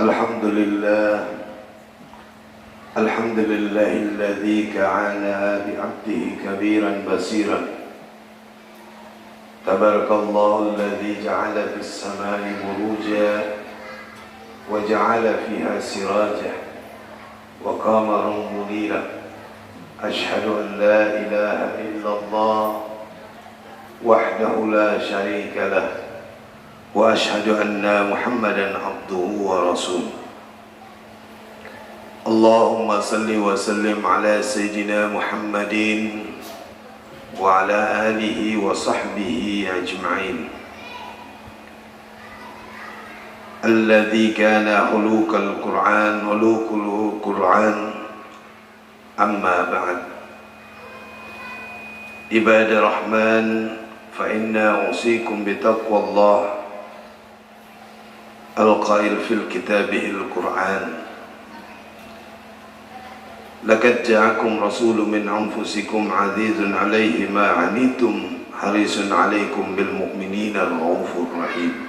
Alhamdulillah, alhamdulillahilladzi ka'ana bi'abdihi kabiran basiran. Tabarakallahu alladzi ja'ala fis samai buruja wa ja'ala fiha siraja wa qamaran munira. Ashhadu an la ilaha illallah wahdahu la syarika lah wa ashhadu anna Muhammadan abduhu wa rasuluh. Allahumma salli wa sallim ala sayyidina Muhammadin wa ala alihi wa sahbihi ajma'in. Alladhi kana khuluqal Qur'an wa luqul Qur'an. Amma ba'd. Ibadah Rahman, fa inna usikum bitaqwallah al-qail fil kitabihil Qur'an. Laqad ja'akum rasulun min anfusikum 'azizun 'alaihi ma 'anittum harisun 'alaikum bil mu'minina raufur rahim.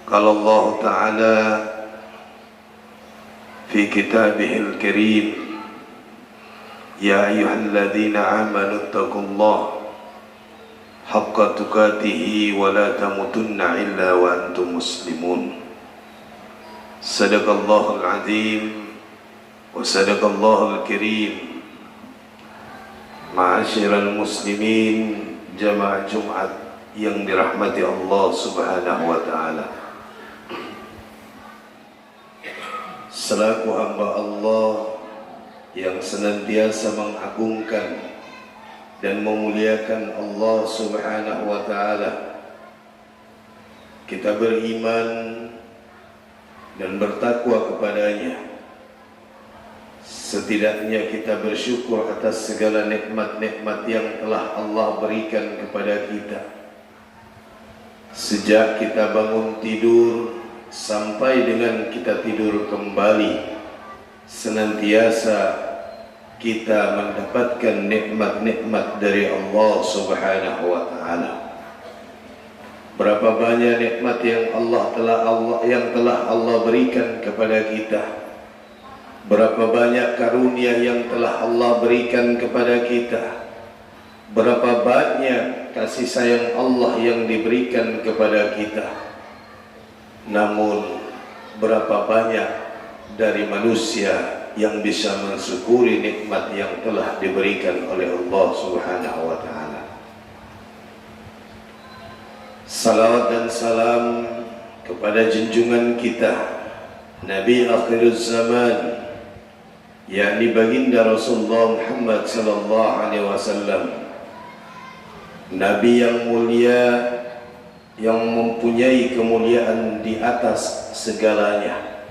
Qala Allah Ta'ala fi kitabihil karim, ya ayyuhalladzina amanu taqullaha haqqa tuqatih wa la tamutunna illa wa antum muslimun. Sadaqallahul azim wa sadaqallahul karim. Ma'asyiral muslimin, jamaah Jumat yang dirahmati Allah Subhanahu wa taala. Selaku hamba Allah yang senantiasa mengagungkan dan memuliakan Allah Subhanahu wa ta'ala, kita beriman dan bertakwa kepadanya. Setidaknya kita bersyukur atas segala nikmat-nikmat yang telah Allah berikan kepada kita. Sejak kita bangun tidur sampai dengan kita tidur kembali, senantiasa kita mendapatkan nikmat-nikmat dari Allah Subhanahu wa taala. Berapa banyak nikmat yang telah Allah berikan kepada kita. Berapa banyak karunia yang telah Allah berikan kepada kita. Berapa banyak kasih sayang Allah yang diberikan kepada kita. Namun berapa banyak dari manusia yang bisa mensyukuri nikmat yang telah diberikan oleh Allah Subhanahu wa taala. Salawat dan salam kepada junjungan kita Nabi akhir zaman, yakni baginda Rasulullah Muhammad sallallahu alaihi wasallam. Nabi yang mulia, yang mempunyai kemuliaan di atas segalanya.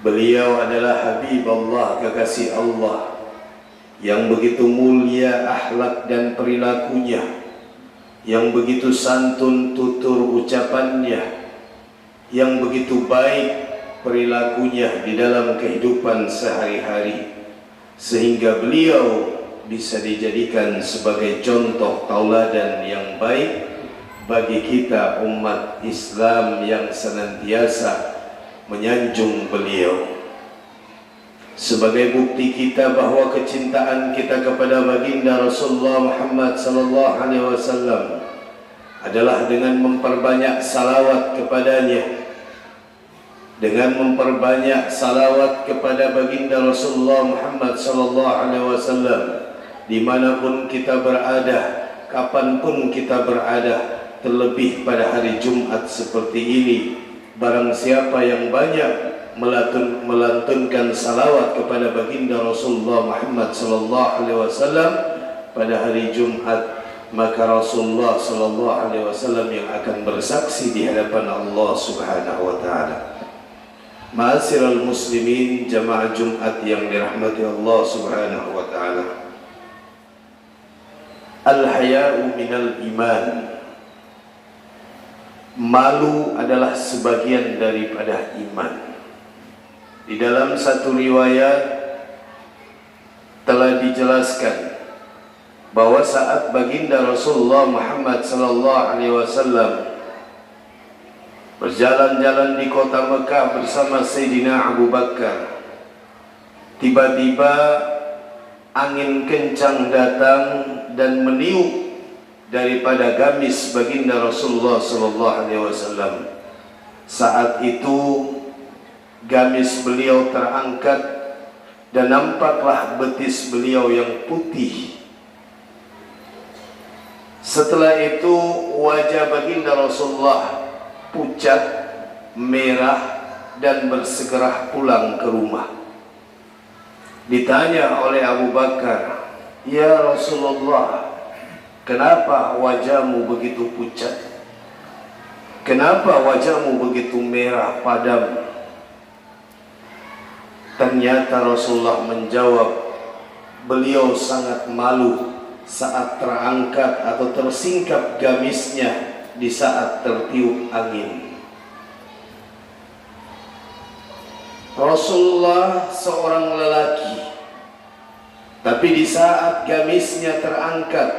Beliau adalah Habib Allah, kekasih Allah, yang begitu mulia akhlak dan perilakunya, yang begitu santun tutur ucapannya, yang begitu baik perilakunya di dalam kehidupan sehari-hari, sehingga beliau bisa dijadikan sebagai contoh tauladan yang baik bagi kita umat Islam yang senantiasa menyanjung beliau. Sebagai bukti kita bahwa kecintaan kita kepada baginda Rasulullah Muhammad sallallahu alaihi wasallam adalah dengan memperbanyak salawat kepadanya. Dengan memperbanyak salawat kepada baginda Rasulullah Muhammad sallallahu alaihi wasallam dimanapun kita berada, kapanpun kita berada, terlebih pada hari Jumat seperti ini. Barang siapa yang banyak melantunkan salawat kepada baginda Rasulullah Muhammad sallallahu alaihi wasallam pada hari Jumat, maka Rasulullah sallallahu alaihi wasallam yang akan bersaksi di hadapan Allah Subhanahu wa taala. Ma'asyiral muslimin, jamaah Jumat yang dirahmati Allah Subhanahu wa taala. Al-haya'u minal iman. Malu adalah sebagian daripada iman. Di dalam satu riwayat telah dijelaskan bahwa saat baginda Rasulullah Muhammad sallallahu alaihi wasallam berjalan-jalan di kota Mekah bersama Sayyidina Abu Bakar. Tiba-tiba angin kencang datang dan meniup daripada gamis baginda Rasulullah SAW. Saat itu gamis beliau terangkat dan nampaklah betis beliau yang putih. Setelah itu wajah baginda Rasulullah pucat, merah, dan bersegera pulang ke rumah. Ditanya oleh Abu Bakar, "Ya Rasulullah, kenapa wajahmu begitu pucat? Kenapa wajahmu begitu merah padam?" Ternyata Rasulullah menjawab, beliau sangat malu saat terangkat atau tersingkap gamisnya di saat tertiup angin. Rasulullah seorang lelaki, tapi di saat gamisnya terangkat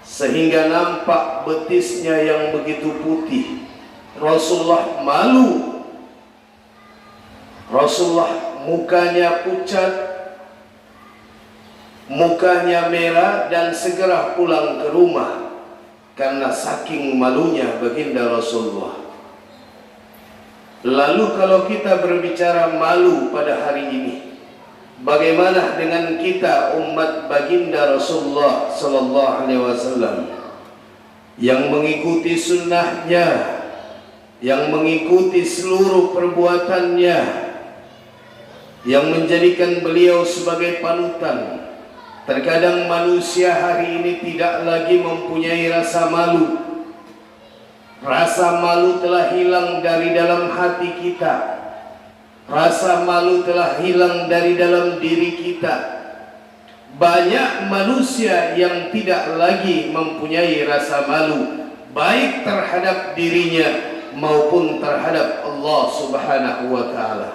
sehingga nampak betisnya yang begitu putih, Rasulullah malu. Rasulullah mukanya pucat, mukanya merah, dan segera pulang ke rumah karena saking malunya baginda Rasulullah. Lalu kalau kita berbicara malu pada hari ini, bagaimana dengan kita umat baginda Rasulullah sallallahu alaihi wasallam yang mengikuti sunnahnya, yang mengikuti seluruh perbuatannya, yang menjadikan beliau sebagai panutan. Terkadang manusia hari ini tidak lagi mempunyai rasa malu. Rasa malu telah hilang dari dalam hati kita. Rasa malu telah hilang dari dalam diri kita. Banyak manusia yang tidak lagi mempunyai rasa malu, baik terhadap dirinya maupun terhadap Allah Subhanahu wa ta'ala.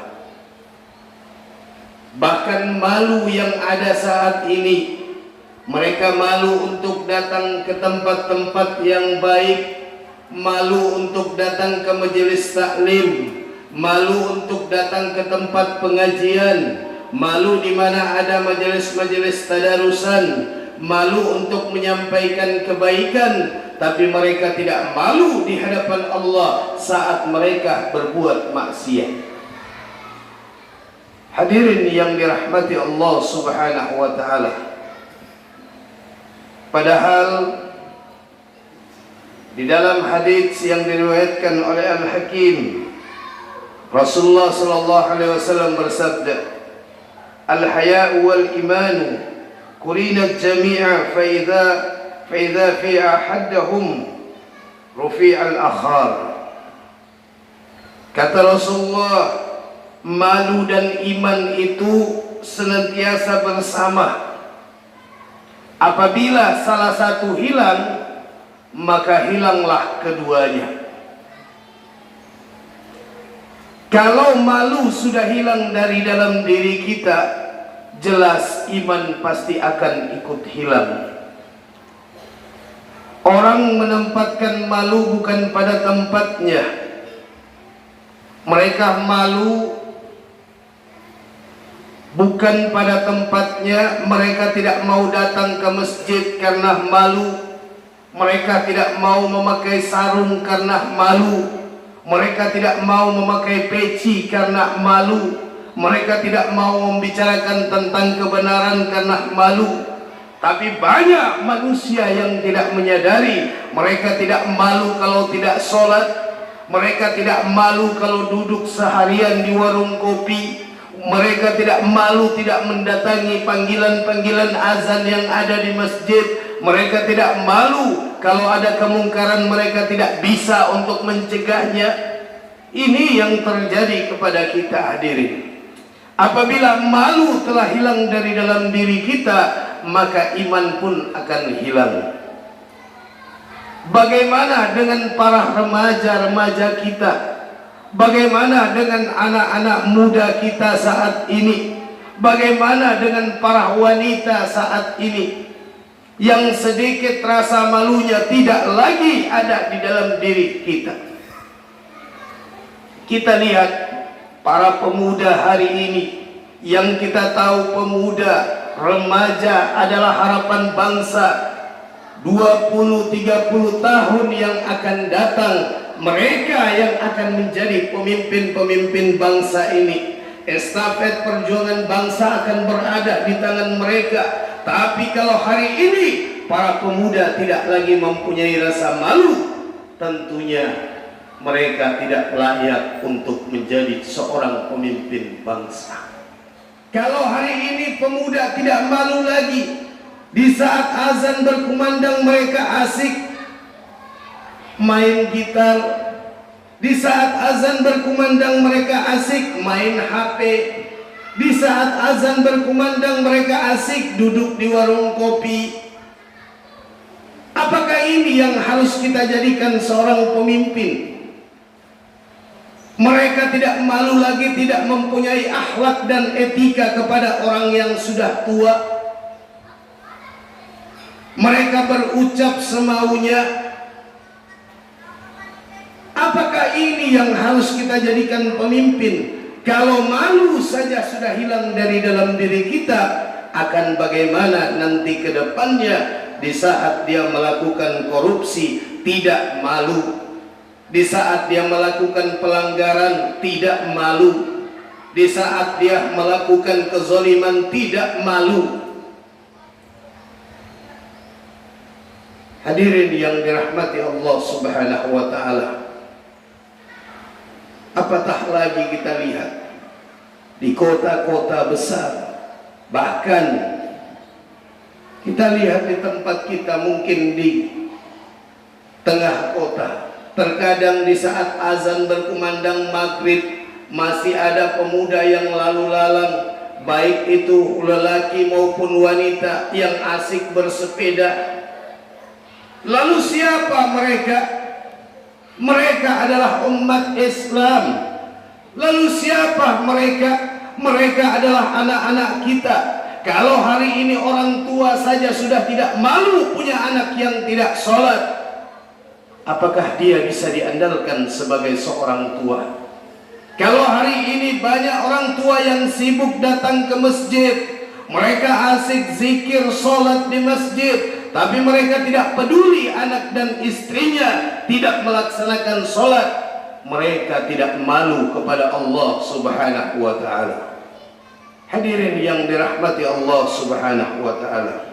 Bahkan malu yang ada saat ini, mereka malu untuk datang ke tempat-tempat yang baik, malu untuk datang ke majelis taklim, malu untuk datang ke tempat pengajian, malu di mana ada majelis-majelis tadarusan, malu untuk menyampaikan kebaikan, tapi mereka tidak malu di hadapan Allah saat mereka berbuat maksiat. Hadirin yang dirahmati Allah Subhanahu wa ta'ala, padahal di dalam hadis yang diriwayatkan oleh Al-Hakim, Rasulullah sallallahu alaihi wasallam bersabda, "Al-haya'u wal imanu qurina jami'a fa idza fi ahadahum rufi'al akhar." Kata Rasulullah, malu dan iman itu senantiasa bersama. Apabila salah satu hilang, maka hilanglah keduanya. Kalau malu sudah hilang dari dalam diri kita, jelas iman pasti akan ikut hilang. Orang menempatkan malu bukan pada tempatnya. Mereka malu bukan pada tempatnya. Mereka tidak mau datang ke masjid karena malu. Mereka tidak mau memakai sarung karena malu. Mereka tidak mau memakai peci karena malu. Mereka tidak mau membicarakan tentang kebenaran karena malu. Tapi banyak manusia yang tidak menyadari, mereka tidak malu kalau tidak sholat. Mereka tidak malu kalau duduk seharian di warung kopi. Mereka tidak malu tidak mendatangi panggilan-panggilan azan yang ada di masjid. Mereka tidak malu kalau ada kemungkaran, mereka tidak bisa untuk mencegahnya. Ini yang terjadi kepada kita, hadirin. Apabila malu telah hilang dari dalam diri kita, maka iman pun akan hilang. Bagaimana dengan para remaja-remaja kita? Bagaimana dengan anak-anak muda kita saat ini? Bagaimana dengan para wanita saat ini? Yang sedikit rasa malunya tidak lagi ada di dalam diri kita. Kita lihat para pemuda hari ini, yang kita tahu pemuda, remaja adalah harapan bangsa. 20-30 tahun yang akan datang, mereka yang akan menjadi pemimpin-pemimpin bangsa ini. Estafet perjuangan bangsa akan berada di tangan mereka. Tapi kalau hari ini para pemuda tidak lagi mempunyai rasa malu, tentunya mereka tidak layak untuk menjadi seorang pemimpin bangsa. Kalau hari ini pemuda tidak malu lagi, di saat azan berkumandang mereka asik main gitar, di saat azan berkumandang mereka asik main HP, di saat azan berkumandang mereka asik duduk di warung kopi. Apakah ini yang harus kita jadikan seorang pemimpin? Mereka tidak malu lagi, tidak mempunyai akhlak dan etika kepada orang yang sudah tua. Mereka berucap semaunya. Apakah ini yang harus kita jadikan pemimpin? Kalau malu saja sudah hilang dari dalam diri kita, akan bagaimana nanti ke depannya? Di saat dia melakukan korupsi tidak malu, di saat dia melakukan pelanggaran tidak malu, di saat dia melakukan kezaliman tidak malu. Hadirin yang dirahmati Allah Subhanahu wa ta'ala, apatah lagi kita lihat di kota-kota besar, bahkan kita lihat di tempat kita, mungkin di tengah kota, terkadang di saat azan berkumandang maghrib masih ada pemuda yang lalu lalang, baik itu lelaki maupun wanita, yang asik bersepeda. Lalu siapa mereka? Mereka adalah umat Islam. Lalu siapa mereka? Mereka adalah anak-anak kita. Kalau hari ini orang tua saja sudah tidak malu punya anak yang tidak sholat, apakah dia bisa diandalkan sebagai seorang tua? Kalau hari ini banyak orang tua yang sibuk datang ke masjid, mereka asik zikir sholat di masjid, tapi mereka tidak peduli anak dan istrinya tidak melaksanakan sholat, mereka tidak malu kepada Allah Subhanahu wa ta'ala. Hadirin yang dirahmati Allah Subhanahu wa ta'ala,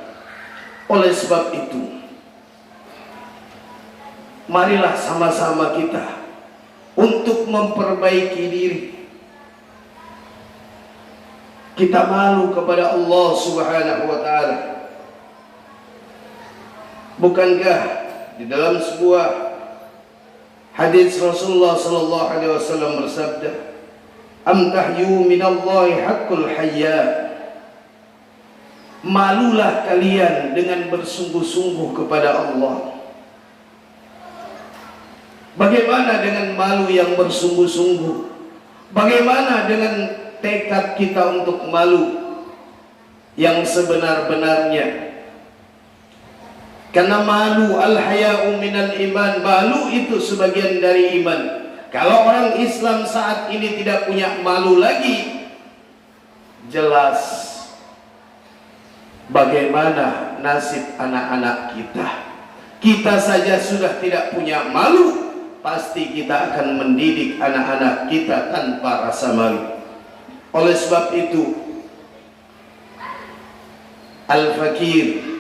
oleh sebab itu, marilah sama-sama kita untuk memperbaiki diri. Kita malu kepada Allah Subhanahu wa ta'ala. Bukankah di dalam sebuah hadis Rasulullah sallallahu alaihi wasallam bersabda, "Am tahyu minallahi haqqul hayya." Malulah kalian dengan bersungguh-sungguh kepada Allah. Bagaimana dengan malu yang bersungguh-sungguh? Bagaimana dengan tekad kita untuk malu yang sebenar-benarnya? Karena malu, al-haya'u minal iman, malu itu sebagian dari iman. Kalau orang Islam saat ini tidak punya malu lagi, jelas bagaimana nasib anak-anak kita. Kita saja sudah tidak punya malu, pasti kita akan mendidik anak-anak kita tanpa rasa malu. Oleh sebab itu, Al-Fakir,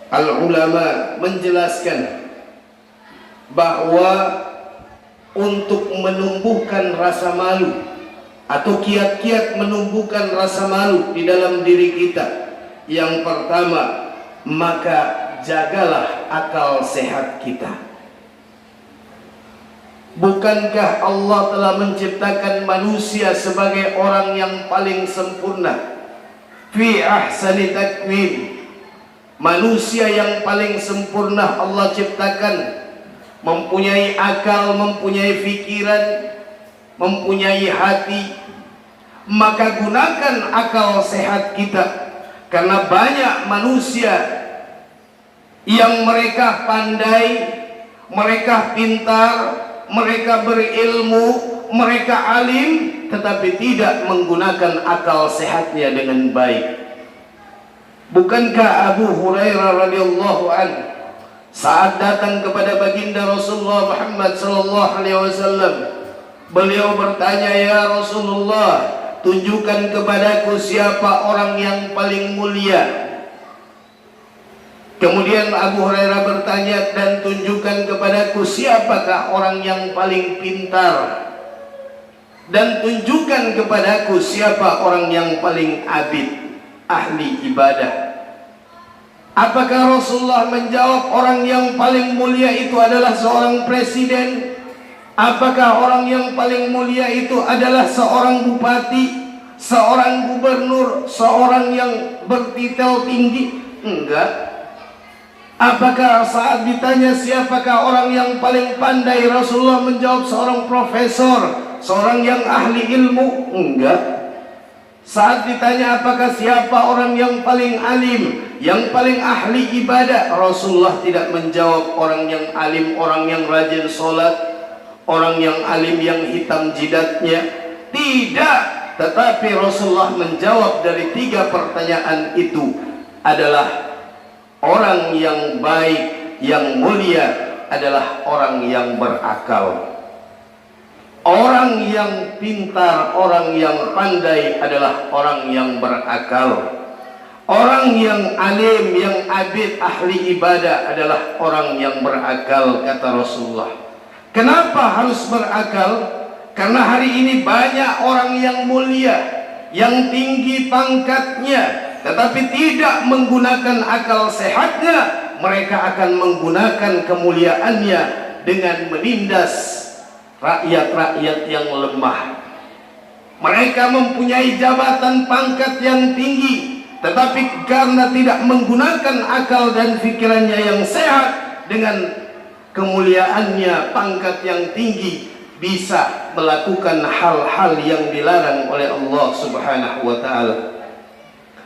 Al-Ulama menjelaskan bahwa untuk menumbuhkan rasa malu atau kiat-kiat menumbuhkan rasa malu di dalam diri kita, yang pertama, maka jagalah akal sehat kita. Bukankah Allah telah menciptakan manusia sebagai orang yang paling sempurna? Fi ahsani takwim. Manusia yang paling sempurna Allah ciptakan, mempunyai akal, mempunyai pikiran, mempunyai hati. Maka gunakan akal sehat kita, karena banyak manusia yang mereka pandai, mereka pintar, mereka berilmu, mereka alim tetapi tidak menggunakan akal sehatnya dengan baik. Bukankah Abu Hurairah radhiyallahu anhu saat datang kepada baginda Rasulullah Muhammad sallallahu alaihi wasallam, beliau bertanya, "Ya Rasulullah, tunjukkan kepadaku siapa orang yang paling mulia." Kemudian Abu Hurairah bertanya, "Dan tunjukkan kepadaku siapakah orang yang paling pintar, dan tunjukkan kepadaku siapa orang yang paling abid, ahli ibadah." Apakah Rasulullah menjawab orang yang paling mulia itu adalah seorang presiden? Apakah orang yang paling mulia itu adalah seorang bupati, seorang gubernur, seorang yang bertitel tinggi? Enggak. Apakah saat ditanya siapakah orang yang paling pandai, Rasulullah menjawab seorang profesor, seorang yang ahli ilmu? Enggak. Saat ditanya apakah siapa orang yang paling alim, yang paling ahli ibadah, Rasulullah tidak menjawab orang yang alim, orang yang rajin sholat, orang yang alim yang hitam jidatnya. Tidak. Tetapi Rasulullah menjawab dari 3 pertanyaan itu adalah orang yang baik, yang mulia adalah orang yang berakal. Orang yang pintar, orang yang pandai adalah orang yang berakal. Orang yang alim, yang abid, ahli ibadah adalah orang yang berakal, kata Rasulullah. Kenapa harus berakal? Karena hari ini banyak orang yang mulia, yang tinggi pangkatnya, tetapi tidak menggunakan akal sehatnya. Mereka akan menggunakan kemuliaannya dengan menindas rakyat-rakyat yang lemah. Mereka mempunyai jabatan pangkat yang tinggi, tetapi karena tidak menggunakan akal dan pikirannya yang sehat, dengan kemuliaannya, pangkat yang tinggi, bisa melakukan hal-hal yang dilarang oleh Allah Subhanahu wa ta'ala.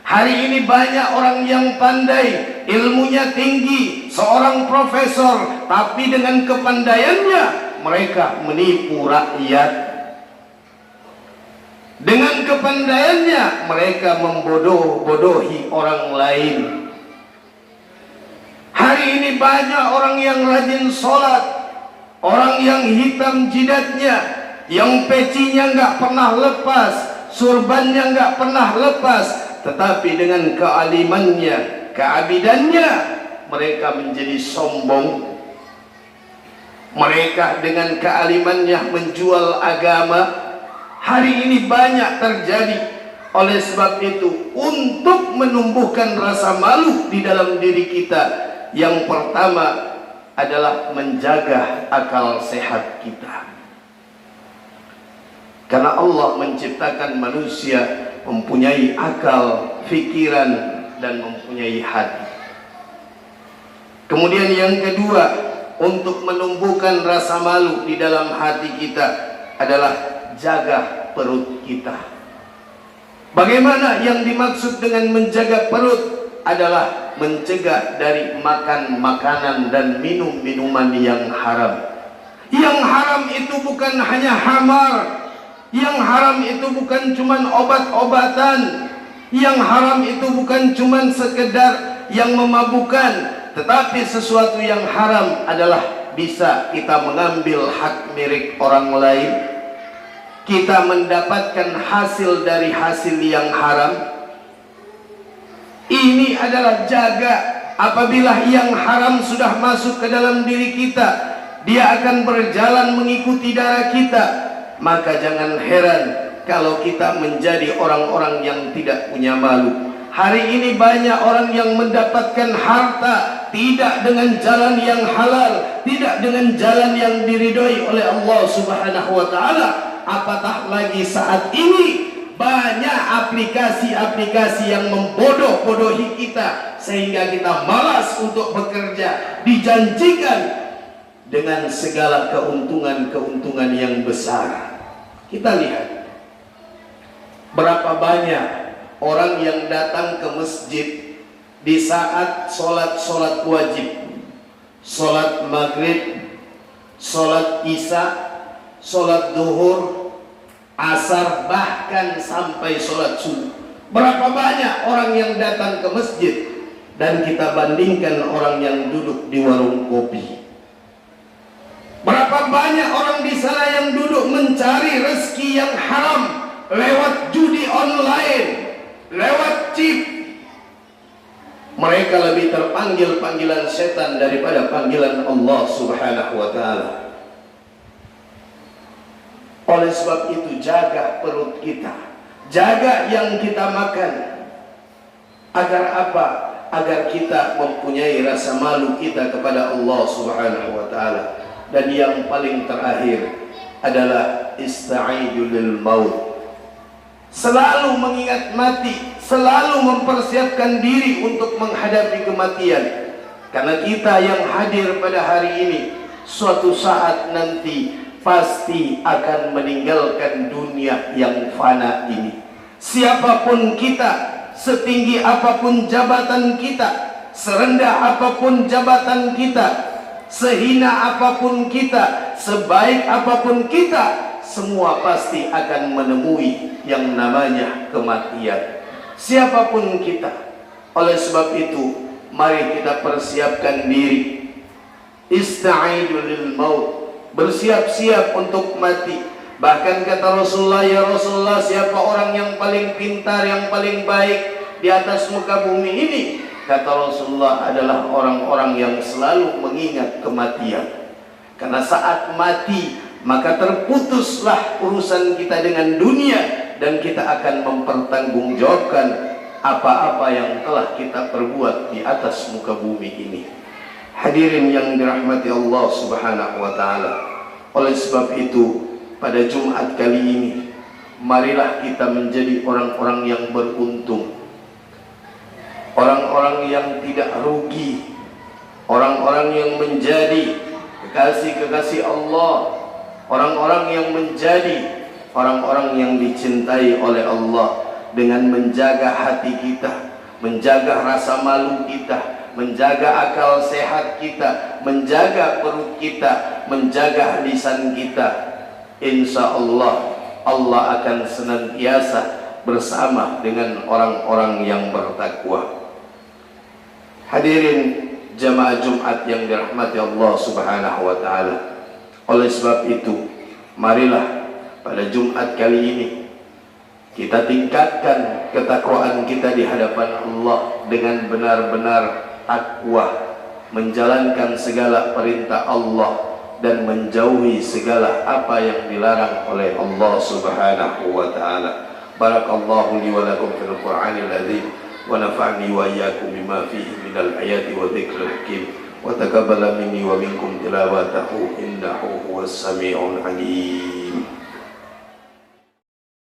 Hari ini banyak orang yang pandai, ilmunya tinggi, seorang profesor, tapi dengan kepandaiannya mereka menipu rakyat. Dengan kepandaiannya mereka membodoh-bodohi orang lain. Hari ini banyak orang yang rajin sholat, orang yang hitam jidatnya, yang pecinya nggak pernah lepas, surbannya nggak pernah lepas, tetapi dengan kealimannya, keabidannya, mereka menjadi sombong. Mereka dengan kealimannya menjual agama. Hari ini banyak terjadi. Oleh sebab itu, untuk menumbuhkan rasa malu di dalam diri kita, yang pertama adalah menjaga akal sehat kita. Karena Allah menciptakan manusia mempunyai akal, pikiran, dan mempunyai hati. Kemudian yang kedua, untuk menumbuhkan rasa malu di dalam hati kita adalah jaga perut kita. Bagaimana yang dimaksud dengan menjaga perut? Adalah mencegah dari makan makanan dan minum minuman yang haram. Yang haram itu bukan hanya hamar, yang haram itu bukan cuman obat-obatan, yang haram itu bukan cuman sekedar yang memabukkan, tetapi sesuatu yang haram adalah bisa kita mengambil hak milik orang lain, kita mendapatkan hasil dari hasil yang haram. Ini adalah jaga. Apabila yang haram sudah masuk ke dalam diri kita, dia akan berjalan mengikuti darah kita. Maka jangan heran kalau kita menjadi orang-orang yang tidak punya malu. Hari ini banyak orang yang mendapatkan harta tidak dengan jalan yang halal, tidak dengan jalan yang diridhoi oleh Allah Subhanahu wa ta'ala. Apatah lagi saat ini banyak aplikasi-aplikasi yang membodoh-bodohi kita, sehingga kita malas untuk bekerja, dijanjikan dengan segala keuntungan-keuntungan yang besar. Kita lihat berapa banyak orang yang datang ke masjid di saat sholat wajib, sholat maghrib, sholat isya, sholat duhur, asar, bahkan sampai sholat subuh. Berapa banyak orang yang datang ke masjid, dan kita bandingkan orang yang duduk di warung kopi. Berapa banyak orang di sana yang duduk mencari rezeki yang haram lewat judi online, lewat chip. Mereka lebih terpanggil panggilan setan daripada panggilan Allah Subhanahu wa ta'ala. Oleh sebab itu, jaga perut kita, jaga yang kita makan. Agar apa? Agar kita mempunyai rasa malu kita kepada Allah Subhanahu wa ta'ala. Dan yang paling terakhir adalah ista'idul lil maut. Selalu mengingat mati, selalu mempersiapkan diri untuk menghadapi kematian. Karena kita yang hadir pada hari ini, suatu saat nanti pasti akan meninggalkan dunia yang fana ini. Siapapun kita, setinggi apapun jabatan kita, serendah apapun jabatan kita, sehina apapun kita, sebaik apapun kita, semua pasti akan menemui yang namanya kematian. Siapapun kita. Oleh sebab itu, mari kita persiapkan diri. Ista'idu lil maut, bersiap-siap untuk mati. Bahkan kata Rasulullah, ya Rasulullah, siapa orang yang paling pintar, yang paling baik di atas muka bumi ini? Kata Rasulullah, adalah orang-orang yang selalu mengingat kematian. Karena saat mati, maka terputuslah urusan kita dengan dunia, dan kita akan mempertanggungjawabkan apa-apa yang telah kita perbuat di atas muka bumi ini. Hadirin yang dirahmati Allah Subhanahu wa ta'ala. Oleh sebab itu, pada Jumat kali ini, marilah kita menjadi orang-orang yang beruntung, orang-orang yang tidak rugi, orang-orang yang menjadi kekasih-kekasih Allah, orang-orang yang menjadi orang-orang yang dicintai oleh Allah, dengan menjaga hati kita, menjaga rasa malu kita, menjaga akal sehat kita, menjaga perut kita, menjaga lisan kita. Insya Allah, Allah akan senantiasa bersama dengan orang-orang yang bertakwa. Hadirin jamaah Jumat yang dirahmati Allah Subhanahu wa ta'ala. Oleh sebab itu, marilah pada Jumat kali ini kita tingkatkan ketakwaan kita di hadapan Allah dengan benar-benar takwa, menjalankan segala perintah Allah dan menjauhi segala apa yang dilarang oleh Allah Subhanahu wa ta'ala. Barakallahu li wa lakum fil Qur'anil azim, wa nafa'ni wa iyyakum bima fihi minal ayati wa dzikril hakim, wa taqabbala minni wa minkum tilawatahu innahu huwas sami'ul alim.